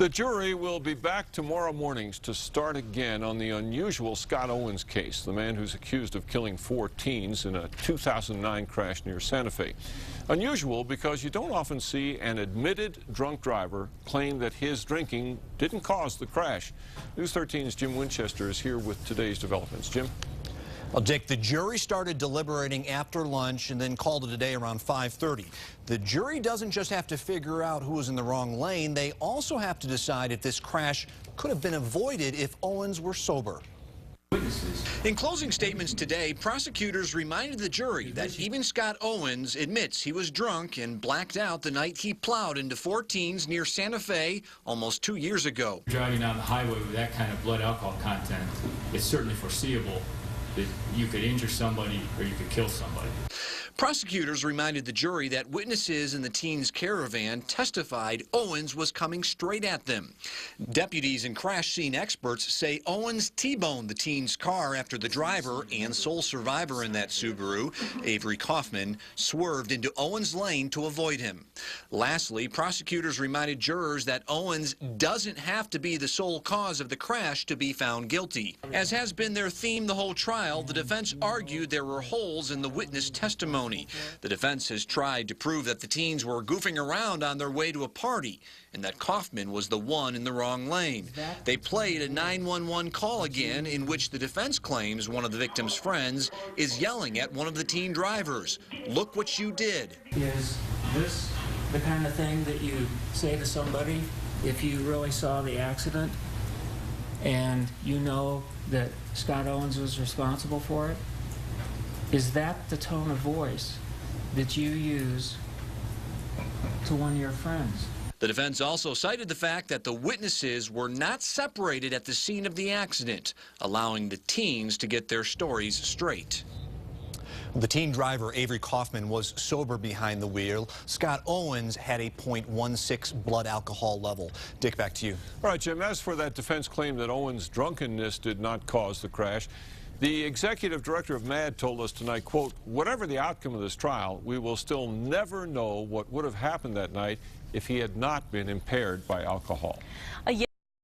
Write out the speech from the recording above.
The jury will be back tomorrow mornings to start again on the unusual Scott Owens case, the man who's accused of killing 4 teens in a 2009 crash near Santa Fe. Unusual because you don't often see an admitted drunk driver claim that his drinking didn't cause the crash. News 13's Jim Winchester is here with today's developments. Jim? Well, Dick, the jury started deliberating after lunch and then called it a day around 5:30. The jury doesn't just have to figure out who was in the wrong lane. They also have to decide if this crash could have been avoided if Owens were sober. In closing statements today, prosecutors reminded the jury that even Scott Owens admits he was drunk and blacked out the night he plowed into 4 teens near Santa Fe almost 2 years ago. Driving down the highway with that kind of blood alcohol content, it's certainly foreseeable that you could injure somebody or you could kill somebody. Prosecutors reminded the jury that witnesses in the teens' caravan testified Owens was coming straight at them. Deputies and crash scene experts say Owens T-boned the teens' car after the driver and sole survivor in that Subaru, Avery Kaufman, swerved into Owens' lane to avoid him. Lastly, prosecutors reminded jurors that Owens doesn't have to be the sole cause of the crash to be found guilty. As has been their theme the whole trial, the defense argued there were holes in the witness testimony. The defense has tried to prove that the teens were goofing around on their way to a party and that Kaufman was the one in the wrong lane. They played a 911 call again in which the defense claims one of the victim's friends is yelling at one of the teen drivers. "Look what you did." Is this the kind of thing that you say to somebody if you really saw the accident and you know that Scott Owens was responsible for it? Is that the tone of voice that you use to one of your friends? The defense also cited the fact that the witnesses were not separated at the scene of the accident, allowing the teens to get their stories straight. The teen driver, Avery Kaufman, was sober behind the wheel. Scott Owens had a .16 blood alcohol level. Dick, back to you. All right, Jim, as for that defense claim that Owens' drunkenness did not cause the crash, the executive director of MAD told us tonight, quote, "Whatever the outcome of this trial, we will still never know what would have happened that night if he had not been impaired by alcohol."